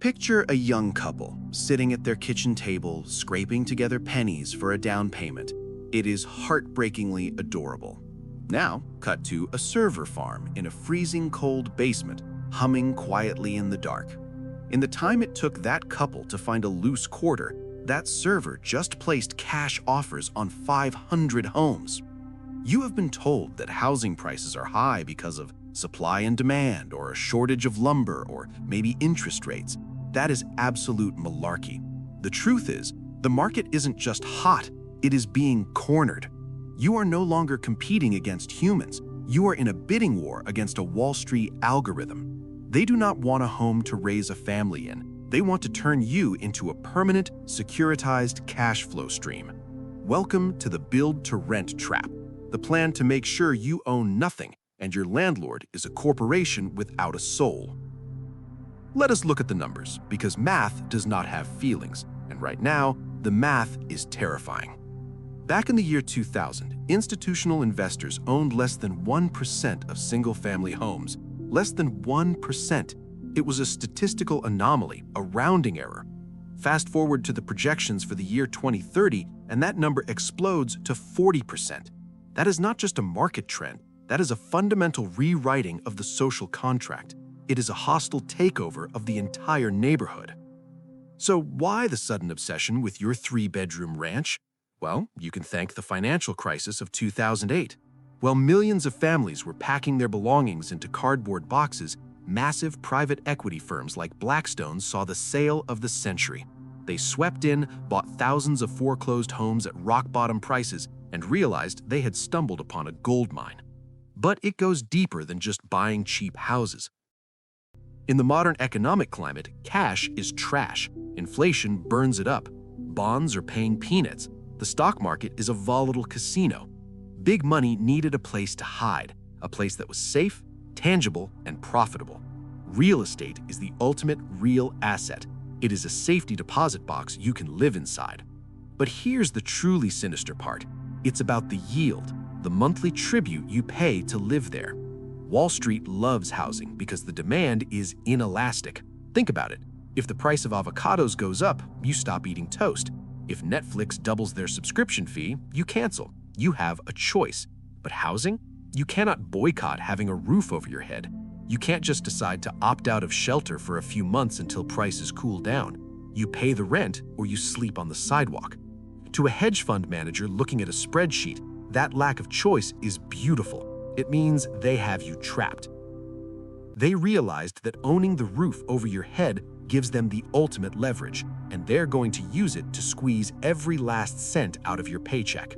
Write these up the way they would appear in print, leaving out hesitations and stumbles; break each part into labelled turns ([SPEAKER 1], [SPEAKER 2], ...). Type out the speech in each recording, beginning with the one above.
[SPEAKER 1] Picture a young couple sitting at their kitchen table, scraping together pennies for a down payment. It is heartbreakingly adorable. Now, cut to a server farm in a freezing cold basement, humming quietly in the dark. In the time it took that couple to find a loose quarter, that server just placed cash offers on 500 homes. You have been told that housing prices are high because of supply and demand, or a shortage of lumber, or maybe interest rates. That is absolute malarkey. The truth is, the market isn't just hot, it is being cornered. You are no longer competing against humans. You are in a bidding war against a Wall Street algorithm. They do not want a home to raise a family in. They want to turn you into a permanent, securitized cash flow stream. Welcome to the build-to-rent trap, the plan to make sure you own nothing and your landlord is a corporation without a soul. Let us look at the numbers, because math does not have feelings, and right now, the math is terrifying. Back in the year 2000, institutional investors owned less than 1% of single-family homes. Less than 1%. It was a statistical anomaly, a rounding error. Fast forward to the projections for the year 2030, and that number explodes to 40%. That is not just a market trend, that is a fundamental rewriting of the social contract. It is a hostile takeover of the entire neighborhood. So why the sudden obsession with your 3-bedroom ranch? Well, you can thank the financial crisis of 2008. While millions of families were packing their belongings into cardboard boxes, massive private equity firms like Blackstone saw the sale of the century. They swept in, bought thousands of foreclosed homes at rock-bottom prices, and realized they had stumbled upon a gold mine. But it goes deeper than just buying cheap houses. In the modern economic climate, cash is trash. Inflation burns it up. Bonds are paying peanuts. The stock market is a volatile casino. Big money needed a place to hide, a place that was safe, tangible, and profitable. Real estate is the ultimate real asset. It is a safety deposit box you can live inside. But here's the truly sinister part. It's about the yield, the monthly tribute you pay to live there. Wall Street loves housing because the demand is inelastic. Think about it. If the price of avocados goes up, you stop eating toast. If Netflix doubles their subscription fee, you cancel. You have a choice. But housing? You cannot boycott having a roof over your head. You can't just decide to opt out of shelter for a few months until prices cool down. You pay the rent or you sleep on the sidewalk. To a hedge fund manager looking at a spreadsheet, that lack of choice is beautiful. It means they have you trapped. They realized that owning the roof over your head gives them the ultimate leverage, and they're going to use it to squeeze every last cent out of your paycheck.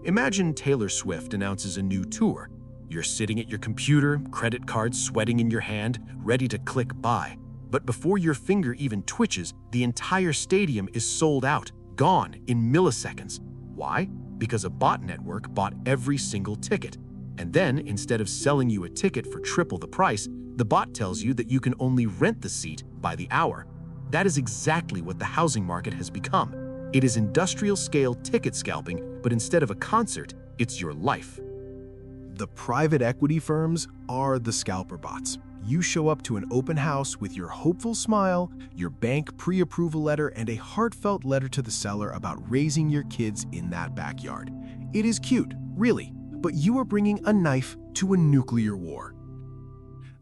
[SPEAKER 1] Imagine Taylor Swift announces a new tour. You're sitting at your computer, credit card sweating in your hand, ready to click buy. But before your finger even twitches, the entire stadium is sold out, gone in milliseconds. Why? Because a bot network bought every single ticket. And then, instead of selling you a ticket for triple the price, the bot tells you that you can only rent the seat by the hour. That is exactly what the housing market has become. It is industrial-scale ticket scalping, but instead of a concert, it's your life.
[SPEAKER 2] The private equity firms are the scalper bots. You show up to an open house with your hopeful smile, your bank pre-approval letter, and a heartfelt letter to the seller about raising your kids in that backyard. It is cute, really, but you are bringing a knife to a nuclear war.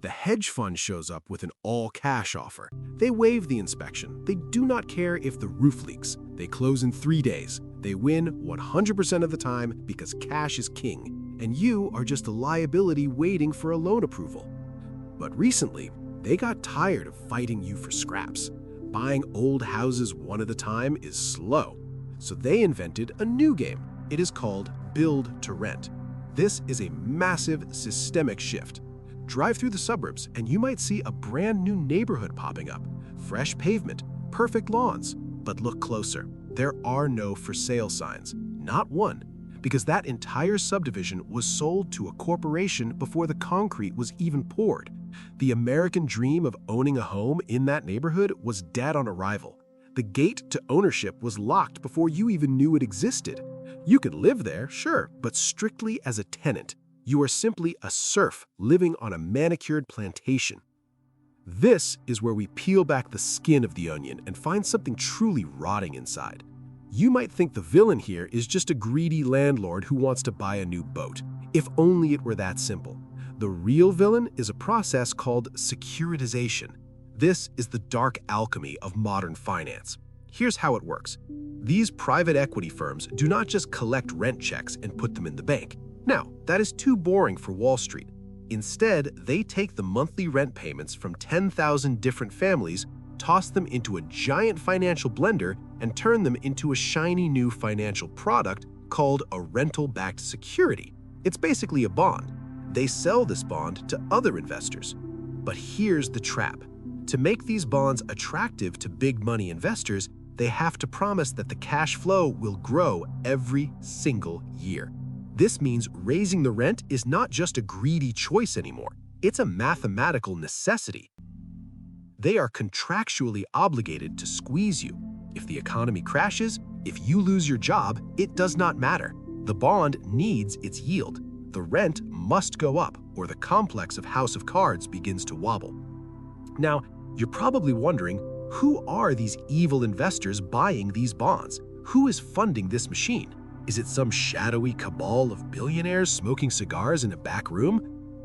[SPEAKER 2] The hedge fund shows up with an all-cash offer. They waive the inspection. They do not care if the roof leaks. They close in 3 days. They win 100% of the time because cash is king, and you are just a liability waiting for a loan approval. But recently, they got tired of fighting you for scraps. Buying old houses one at a time is slow. So they invented a new game. It is called Build to Rent. This is a massive systemic shift. Drive through the suburbs and you might see a brand new neighborhood popping up. Fresh pavement, perfect lawns. But look closer. There are no for sale signs. Not one. Because that entire subdivision was sold to a corporation before the concrete was even poured. The American dream of owning a home in that neighborhood was dead on arrival. The gate to ownership was locked before you even knew it existed. You could live there, sure, but strictly as a tenant. You are simply a serf living on a manicured plantation. This is where we peel back the skin of the onion and find something truly rotting inside. You might think the villain here is just a greedy landlord who wants to buy a new boat. If only it were that simple. The real villain is a process called securitization. This is the dark alchemy of modern finance. Here's how it works. These private equity firms do not just collect rent checks and put them in the bank. Now, that is too boring for Wall Street. Instead, they take the monthly rent payments from 10,000 different families, toss them into a giant financial blender, and turn them into a shiny new financial product called a rental-backed security. It's basically a bond. They sell this bond to other investors. But here's the trap. To make these bonds attractive to big money investors, they have to promise that the cash flow will grow every single year. This means raising the rent is not just a greedy choice anymore. It's a mathematical necessity. They are contractually obligated to squeeze you. If the economy crashes, if you lose your job, it does not matter. The bond needs its yield. The rent must go up, or the complex of House of Cards begins to wobble. Now, you're probably wondering, who are these evil investors buying these bonds? Who is funding this machine? Is it some shadowy cabal of billionaires smoking cigars in a back room?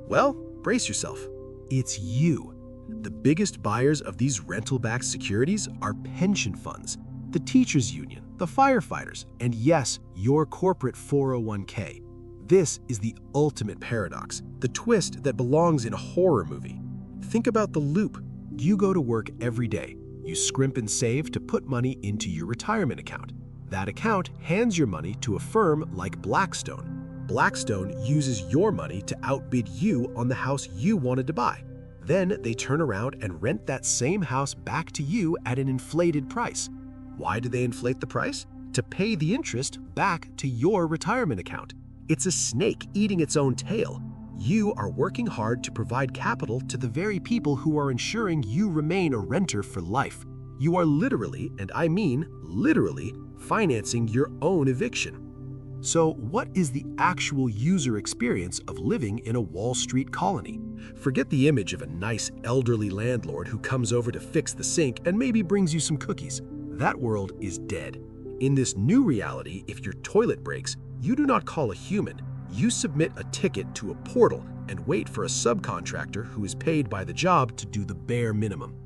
[SPEAKER 2] Well, brace yourself. It's you. The biggest buyers of these rental-backed securities are pension funds, the teachers' union, the firefighters, and yes, your corporate 401k. This is the ultimate paradox, the twist that belongs in a horror movie. Think about the loop. You go to work every day. You scrimp and save to put money into your retirement account. That account hands your money to a firm like Blackstone. Blackstone uses your money to outbid you on the house you wanted to buy. Then they turn around and rent that same house back to you at an inflated price. Why do they inflate the price? To pay the interest back to your retirement account. It's a snake eating its own tail. You are working hard to provide capital to the very people who are ensuring you remain a renter for life. You are literally, and I mean literally, financing your own eviction. So what is the actual user experience of living in a Wall Street colony? Forget the image of a nice elderly landlord who comes over to fix the sink and maybe brings you some cookies. That world is dead. In this new reality, if your toilet breaks, you do not call a human. You submit a ticket to a portal and wait for a subcontractor who is paid by the job to do the bare minimum.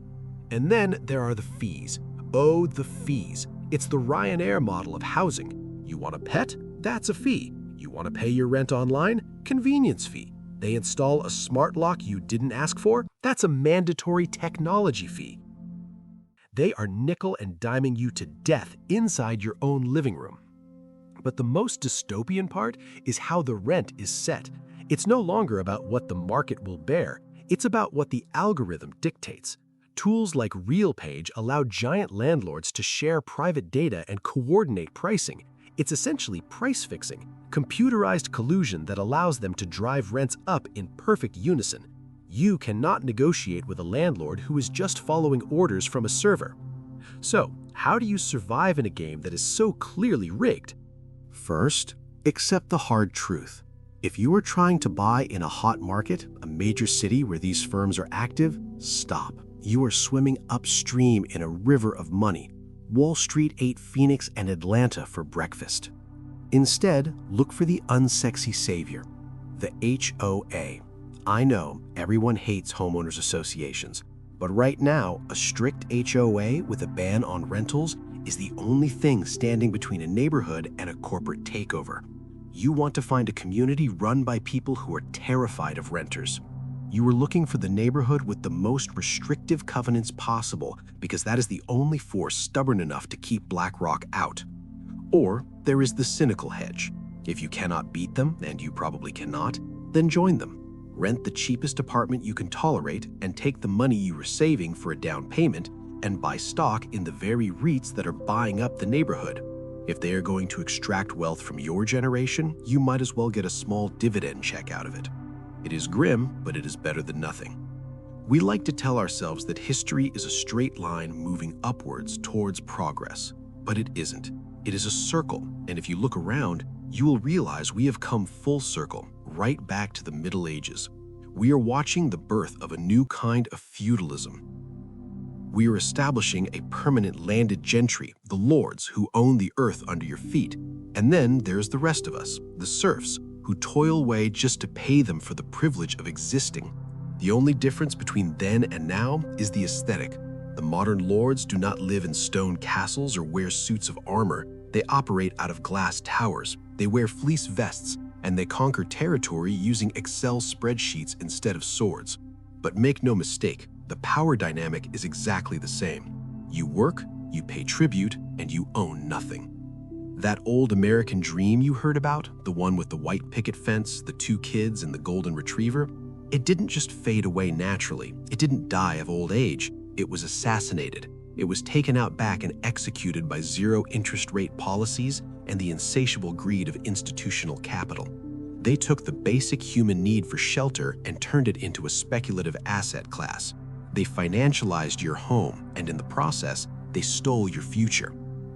[SPEAKER 2] And then there are the fees. Oh, the fees. It's the Ryanair model of housing. You want a pet? That's a fee. You want to pay your rent online? Convenience fee. They install a smart lock you didn't ask for? That's a mandatory technology fee. They are nickel and diming you to death inside your own living room. But the most dystopian part is how the rent is set. It's no longer about what the market will bear. It's about what the algorithm dictates. Tools like RealPage allow giant landlords to share private data and coordinate pricing. It's essentially price fixing, computerized collusion that allows them to drive rents up in perfect unison. You cannot negotiate with a landlord who is just following orders from a server. So, how do you survive in a game that is so clearly rigged? First, accept the hard truth. If you are trying to buy in a hot market, a major city where these firms are active, stop. You are swimming upstream in a river of money. Wall Street ate Phoenix and Atlanta for breakfast. Instead, look for the unsexy savior, the HOA. I know everyone hates homeowners associations, but right now, a strict HOA with a ban on rentals is the only thing standing between a neighborhood and a corporate takeover. You want to find a community run by people who are terrified of renters. You are looking for the neighborhood with the most restrictive covenants possible because that is the only force stubborn enough to keep BlackRock out. Or there is the cynical hedge. If you cannot beat them, and you probably cannot, then join them. Rent the cheapest apartment you can tolerate and take the money you were saving for a down payment and buy stock in the very REITs that are buying up the neighborhood. If they are going to extract wealth from your generation, you might as well get a small dividend check out of it. It is grim, but it is better than nothing. We like to tell ourselves that history is a straight line moving upwards towards progress, but it isn't. It is a circle, and if you look around, you will realize we have come full circle, right back to the Middle Ages. We are watching the birth of a new kind of feudalism. We are establishing a permanent landed gentry, the lords who own the earth under your feet. And then there's the rest of us, the serfs, who toil away just to pay them for the privilege of existing. The only difference between then and now is the aesthetic. The modern lords do not live in stone castles or wear suits of armor. They operate out of glass towers. They wear fleece vests, and they conquer territory using Excel spreadsheets instead of swords. But make no mistake, the power dynamic is exactly the same. You work, you pay tribute, and you own nothing. That old American dream you heard about, the one with the white picket fence, the 2 kids, and the golden retriever, it didn't just fade away naturally. It didn't die of old age. It was assassinated. It was taken out back and executed by zero interest rate policies and the insatiable greed of institutional capital. They took the basic human need for shelter and turned it into a speculative asset class. They financialized your home, and in the process, they stole your future.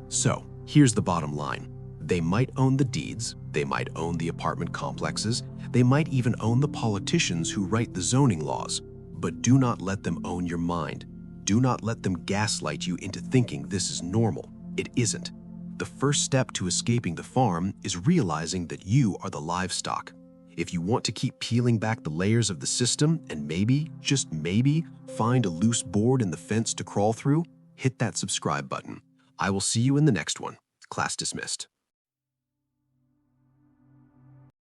[SPEAKER 2] So, here's the bottom line. They might own the deeds, they might own the apartment complexes, they might even own the politicians who write the zoning laws, but do not let them own your mind. Do not let them gaslight you into thinking this is normal. It isn't. The first step to escaping the farm is realizing that you are the livestock. If you want to keep peeling back the layers of the system and maybe, just maybe, find a loose board in the fence to crawl through, hit that subscribe button. I will see you in the next one. Class dismissed.